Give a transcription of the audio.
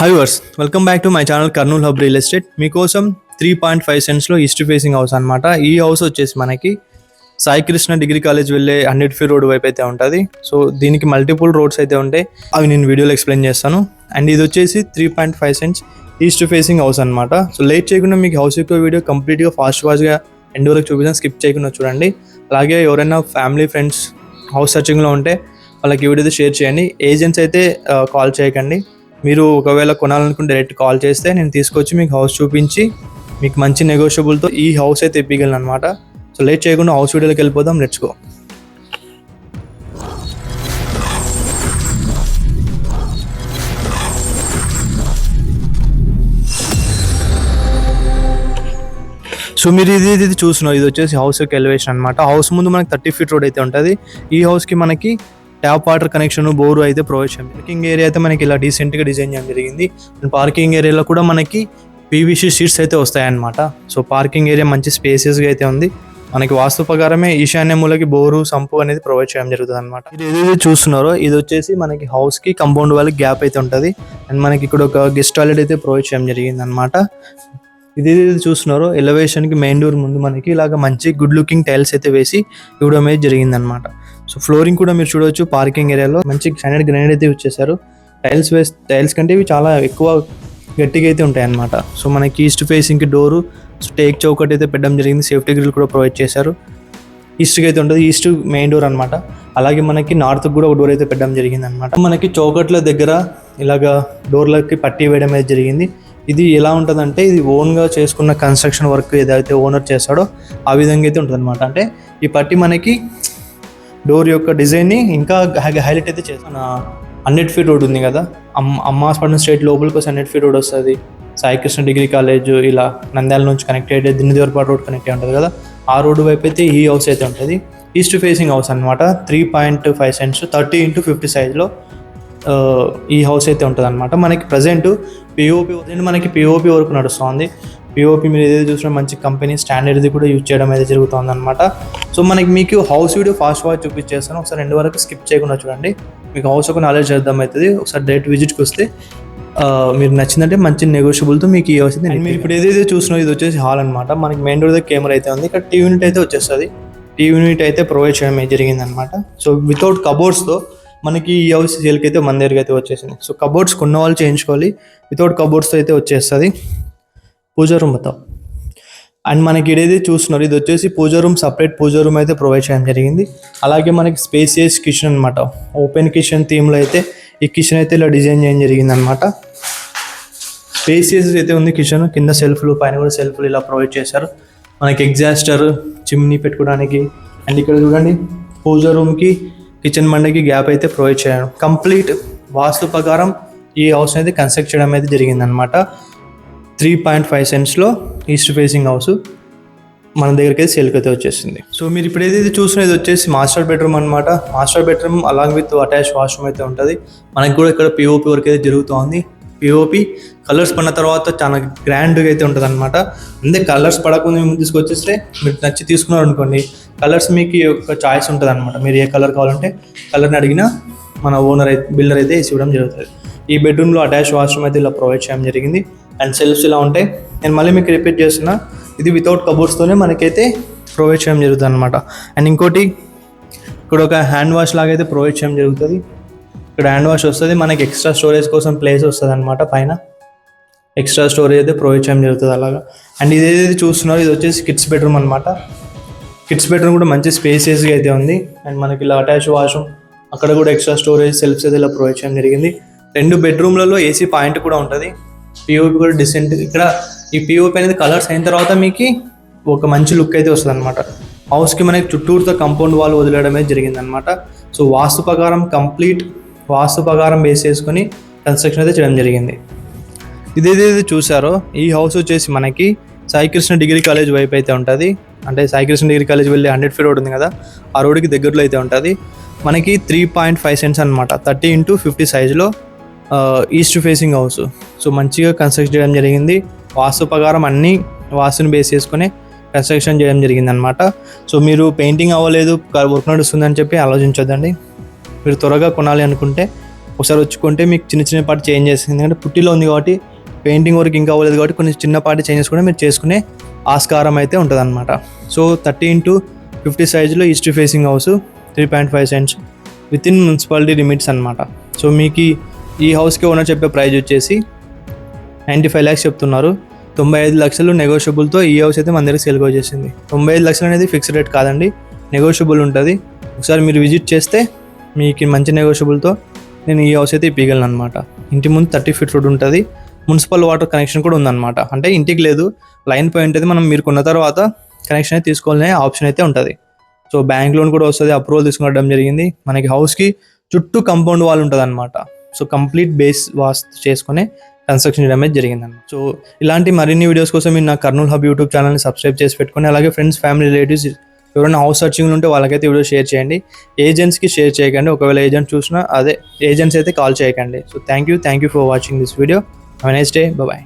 Hi viewers, welcome back to my channel Kurnool hub real estate. మీకోసం 3.5 సెంట్స్లో east facing house అనమాట. ఈ house వచ్చేసి మనకి సాయి కృష్ణ డిగ్రీ కాలేజ్ వెళ్ళే 100 ఫీట్ రోడ్ వైపు అయితే ఉంటుంది. సో దీనికి మల్టిపుల్ రోడ్స్ అయితే ఉంటాయి, అవి నేను వీడియోలో ఎక్స్ప్లెయిన్ చేస్తాను. అండ్ ఇది వచ్చేసి 3.5 సెంట్స్ ఈస్ట్ ఫేసింగ్ హౌస్ అనమాట. సో లేట్ చేయకుండా మీకు హౌస్ యొక్క వీడియో కంప్లీట్గా ఫాస్ట్గా ఎండ్ వరకు చూపిస్తాను, స్కిప్ చేయకుండా చూడండి. అలాగే ఎవరైనా ఫ్యామిలీ ఫ్రెండ్స్ హౌస్ సర్చింగ్లో ఉంటే వాళ్ళకి ఈ వీడియో షేర్ చేయండి. ఏజెంట్స్ అయితే కాల్ చేయకండి. మీరు ఒకవేళ కొనాలనుకుంటే డైరెక్ట్ కాల్ చేస్తే నేను తీసుకొచ్చి మీకు హౌస్ చూపించి మీకు మంచి నెగోషియబుల్తో ఈ హౌస్ అయితే ఇప్పగలను అనమాట. సో లేట్ చేయకుండా హౌస్ వీడియోకి వెళ్ళిపోదాం, లెట్స్ గో. సో మీరు ఇది చూస్తున్నారు, ఇది వచ్చేసి హౌస్ యొక్క ఎలివేషన్ అనమాట. హౌస్ ముందు మనకి 30 ఫీట్ రోడ్ అయితే ఉంటుంది. ఈ హౌస్కి మనకి ట్యాప్ వాటర్ కనెక్షన్, బోరు అయితే ప్రొవైడ్ చేయాలి. పార్కింగ్ ఏరియా అయితే మనకి ఇలా డీసెంట్గా డిజైన్ చేయడం జరిగింది. అండ్ పార్కింగ్ ఏరియాలో కూడా మనకి పీవీసీ షీట్స్ అయితే వస్తాయన్నమాట. సో పార్కింగ్ ఏరియా మంచి స్పేసెస్గా అయితే ఉంది. మనకి వాస్తు ప్రకారమే ఈశాన్య మూలకి బోరు, సంపు అనేది ప్రొవైడ్ చేయడం జరుగుతుంది అనమాట. ఇది ఏదైతే చూస్తున్నారో ఇది వచ్చేసి మనకి హౌస్కి కంపౌండ్ వాళ్ళకి గ్యాప్ అయితే ఉంటుంది. అండ్ మనకి ఇక్కడ ఒక గెస్ట్ టాయిలెట్ అయితే ప్రొవైడ్ చేయడం జరిగింది అనమాట. ఇది చూస్తున్నారో ఎలివేషన్కి మెయిన్ డోర్ ముందు మనకి ఇలాగ మంచి గుడ్ లుకింగ్ టైల్స్ అయితే వేసి ఇవ్వడం అనేది జరిగిందనమాట. సో ఫ్లోరింగ్ కూడా మీరు చూడవచ్చు, పార్కింగ్ ఏరియాలో మంచి స్టాండర్డ్ గ్రానైట్ అయితే వచ్చేసారు. టైల్స్ కంటే ఇవి చాలా ఎక్కువ గట్టిగా అయితే ఉంటాయి అన్నమాట. సో మనకి ఈస్ట్ ఫేసింగ్కి డోరు టేక్ చౌకట్ అయితే పెట్టడం జరిగింది. సేఫ్టీ గ్రిల్ కూడా ప్రొవైడ్ చేశారు. ఈస్ట్కి అయితే ఉంటుంది, ఈస్ట్ మెయిన్ డోర్ అనమాట. అలాగే మనకి నార్త్కి కూడా ఒక డోర్ అయితే పెట్టడం జరిగింది అనమాట. మనకి చౌకట్ల దగ్గర ఇలాగ డోర్లకి పట్టీ వేయడం అయితే జరిగింది. ఇది ఎలా ఉంటుందంటే ఇది ఓన్గా చేసుకున్న కన్స్ట్రక్షన్ వర్క్ ఏదైతే ఓనర్ చేస్తాడో ఆ విధంగా అయితే ఉంటుంది అనమాట. అంటే ఈ పట్టీ మనకి డోర్ యొక్క డిజైన్ని ఇంకా హైలైట్ అయితే చేస్తాను. 100 ఫీట్ రోడ్ ఉంది కదా, అమ్మాస్పట్నం స్ట్రేట్ లోపలికి వస్తే 100 ఫీట్ రోడ్ వస్తుంది. సాయి కృష్ణ డిగ్రీ కాలేజ్ ఇలా నంద్యాల నుంచి కనెక్ట్ అయితే దిన్నదేవరపాటు రోడ్ కనెక్ట్ అయి ఉంటుంది కదా, ఆ రోడ్డు వైపు అయితే ఈ హౌస్ అయితే ఉంటుంది. ఈస్ట్ ఫేసింగ్ హౌస్ అనమాట. 3.5 సెంట్స్ 30x50 సైజ్లో ఈ హౌస్ అయితే ఉంటుంది అనమాట. మనకి ప్రజెంట్ పిఓపి వరకు నడుస్తుంది. పిఓపి మీరు ఏదైతే చూసినా మంచి కంపెనీ స్టాండర్డ్ది కూడా యూజ్ చేయడం అయితే జరుగుతుంది అనమాట. సో మీకు హౌస్ వీడియో ఫాస్ట్గా చూపించేస్తాను, ఒకసారి 2 వరకు స్కిప్ చేయకుండా చూడండి. మీకు హౌస్ ఒక నాలెడ్జ్ అర్థం అవుతుంది. ఒకసారి డైరెక్ట్ విజిట్కి వస్తే మీరు నచ్చిందంటే మంచి నెగోషియబుల్తో మీకు ఈ హౌస్ అయితే. మీరు ఇప్పుడు ఏదైతే చూసినా ఇది వచ్చేసి హాల్ అనమాట. మనకి మెయిన్ డోర్ దగ్గర కెమెరా అయితే ఉంది. ఇక్కడ టీవీ యూనిట్ అయితే వచ్చేస్తుంది. టీవీ యూనిట్ అయితే ప్రొవైడ్ చేయడం జరిగింది అనమాట. సో వితౌట్ కబోర్డ్స్తో మనకి ఈ హౌస్ సేల్కి అయితే మన దగ్గరికి అయితే వచ్చేసింది. సో కబోర్డ్స్ కొన్న వాళ్ళు చేయించుకోవాలి, వితౌట్ కబోర్డ్స్తో అయితే వచ్చేస్తుంది. పూజా రూమ్ మొత్తం అండ్ మనకి ఇదేది చూస్తున్నారు, ఇది వచ్చేసి పూజా రూమ్, సపరేట్ పూజా రూమ్ అయితే ప్రొవైడ్ చేయడం జరిగింది. అలాగే మనకి స్పేసియస్ కిచెన్ అనమాట. ఓపెన్ కిచెన్ థీమ్లో అయితే ఈ కిచెన్ అయితే ఇలా డిజైన్ చేయడం జరిగింది అనమాట. స్పేసియస్ అయితే ఉంది కిచెన్, కింద సెల్ఫ్లు, పైన కూడా సెల్ఫ్లు ఇలా ప్రొవైడ్ చేశారు. మనకి ఎగ్జాస్టర్, చిమ్నీ పెట్టుకోవడానికి. అండ్ ఇక్కడ చూడండి పూజా రూమ్కి కిచెన్ మండకి గ్యాప్ అయితే ప్రొవైడ్ చేయడం. కంప్లీట్ వాస్తు ప్రకారం ఈ హౌస్ అయితే కన్స్ట్రక్ట్ చేయడం అయితే జరిగిందనమాట. 3.5 సెంట్స్లో ఈస్ట్ ఫేసింగ్ హౌస్ మన దగ్గరికి అయితే సేల్కి అయితే వచ్చేసింది. సో మీరు ఇప్పుడు ఏదైతే చూస్తున్నది వచ్చేసి మాస్టర్ బెడ్రూమ్ అనమాట. Master bedroom along with attach washroom అయితే ఉంటుంది. మనకి కూడా ఇక్కడ పిఓపి వర్క్ అయితే జరుగుతుంది. పిఓపి కలర్స్ పడిన తర్వాత చాలా గ్రాండ్గా అయితే ఉంటుంది అనమాట. అంతే కలర్స్ పడకుండా మేము తీసుకొచ్చేస్తే మీరు నచ్చి తీసుకున్నారు అనుకోండి, కలర్స్ మీకు ఒక చాయిస్ ఉంటుంది అనమాట. మీరు ఏ కలర్ కావాలంటే కలర్ని అడిగినా మన ఓనర్ అయితే బిల్డర్ అయితే వేసి ఇవ్వడం జరుగుతుంది. ఈ బెడ్రూమ్లో అటాచ్ వాష్రూమ్ అయితే ఇలా ప్రొవైడ్ చేయడం జరిగింది. అండ్ సెల్ఫ్స్ ఇలా ఉంటాయి. నేను మళ్ళీ మీకు రిపీట్ చేస్తున్నా, ఇది వితౌట్ కబోర్డ్స్తోనే మనకైతే ప్రొవైడ్ చేయడం జరుగుతుంది అనమాట. అండ్ ఇంకోటి ఇక్కడ ఒక హ్యాండ్ వాష్ లాగా అయితే ప్రొవైడ్ చేయడం జరుగుతుంది. ఇక్కడ హ్యాండ్ వాష్ వస్తుంది. మనకి ఎక్స్ట్రా స్టోరేజ్ కోసం ప్లేస్ వస్తుంది అనమాట. పైన ఎక్స్ట్రా స్టోరేజ్ అయితే ప్రొవైడ్ చేయడం జరుగుతుంది అలాగా. అండ్ ఇది ఏదైతే చూస్తున్నారో ఇది వచ్చేసి కిడ్స్ బెడ్రూమ్ అనమాట. కిడ్స్ బెడ్రూమ్ కూడా మంచి స్పేసియస్గా అయితే ఉంది. అండ్ మనకి ఇలా అటాచ్ వాష్రూమ్, అక్కడ కూడా ఎక్స్ట్రా స్టోరేజ్, సెల్ఫ్స్ అయితే ఇలా ప్రొవైడ్ చేయడం జరిగింది. 2 బెడ్రూమ్లలో ఏసీ పాయింట్ కూడా ఉంటుంది. పిఓపి కూడా డిసెంట్. ఇక్కడ ఈ పిఓపి అనేది కలర్స్ అయిన తర్వాత మీకు ఒక మంచి లుక్ అయితే వస్తుంది అనమాట. హౌస్కి మనకి చుట్టూరుతో కంపౌండ్ వాల్ వదిలేయడం అయితే జరిగింది అనమాట. సో వాస్తు ప్రకారం బేస్ చేసుకొని కన్స్ట్రక్షన్ అయితే చేయడం జరిగింది. ఇదేదైతే చూసారో ఈ హౌస్ వచ్చేసి మనకి సాయి కృష్ణ డిగ్రీ కాలేజ్ వైపు అయితే ఉంటుంది. అంటే సాయి కృష్ణ డిగ్రీ కాలేజ్ వెళ్ళి 100 ఫీట్ రోడ్ ఉంది కదా, ఆ రోడ్కి దగ్గరలో అయితే ఉంటుంది. మనకి 3.5 సెంట్స్ అనమాట. 30x50 సైజులో ఈస్ట్ ఫేసింగ్ హౌస్. సో మంచిగా కన్స్ట్రక్ట్ చేయడం జరిగింది. వాస్తు ప్రకారం అన్నీ వాస్తుని బేస్ చేసుకుని కన్స్ట్రక్షన్ చేయడం జరిగింది అనమాట. సో మీరు పెయింటింగ్ అవ్వలేదు, వర్క్ నడుస్తుందని చెప్పి ఆలోచించొద్దండి. మీరు త్వరగా కొనాలి అనుకుంటే ఒకసారి వచ్చుకుంటే మీకు చిన్న పాటి చేంజెస్, ఎందుకంటే పుట్టిలో ఉంది కాబట్టి పెయింటింగ్ వర్క్ ఇంకా అవ్వలేదు కాబట్టి కొన్ని చిన్నపాటి చేంజెస్ కూడా మీరు చేసుకునే ఆస్కారం అయితే ఉంటుంది అనమాట. సో 30x50 సైజులో east facing house 3.5 cents with in municipality limits అనమాట. సో మీకు ఈ హౌస్కి ఓనర్ చెప్పే ప్రైస్ వచ్చేసి 95 lakhs చెప్తున్నారు. 95 లక్షలు నెగోషియబుల్తో ఈ హౌస్ అయితే మన దగ్గర సేల్కి వచ్చేసింది. 95 లక్షలు అనేది ఫిక్స్డ్ రేట్ కాదండి, నెగోషియబుల్ ఉంటుంది. ఒకసారి మీరు విజిట్ చేస్తే మీకు మంచి నెగోషియబుల్తో నేను ఈ హౌస్ అయితే ఇప్పగలను అనమాట. ఇంటి ముందు 30 feet రోడ్ ఉంటుంది, మున్సిపల్ వాటర్ కనెక్షన్ కూడా ఉందన్నమాట. అంటే ఇంటికి లేదు, లైన్ పోయి ఉంటుంది, మనం మీరు కొన్న తర్వాత కనెక్షన్ అయితే తీసుకోవాలనే ఆప్షన్ అయితే ఉంటుంది. సో బ్యాంక్ లోన్ కూడా వస్తుంది, అప్రూవల్ తీసుకునడం జరిగింది. మనకి హౌస్కి చుట్టూ కంపౌండ్ వాల్ ఉంటుంది అనమాట. సో కంప్లీట్ బేస్ వాస్తు చేసుకునే కన్స్ట్రక్షన్ చేయడం జరిగిందన్నమాట. సో ఇలాంటి మరిన్ని వీడియోస్ కోసం మీరు నా కర్నూల్ హబ్ యూట్యూబ్ ఛానల్ని సబ్స్క్రైబ్ చేసి పెట్టుకొని, అలాగే ఫ్రెండ్స్, ఫ్యామిలీ, రిలేటివ్స్ ఎవరైనా హౌస్ సర్చింగ్ ఉంటే వాళ్ళకైతే వీడియో షేర్ చేయండి. ఏజెంట్స్కి షేర్ చేయకండి, ఒకవేళ ఏజెంట్ చూసినా ఏజెంట్స్ అయితే కాల్ చేయకండి. So thank you for watching this video. Have a nice day. By.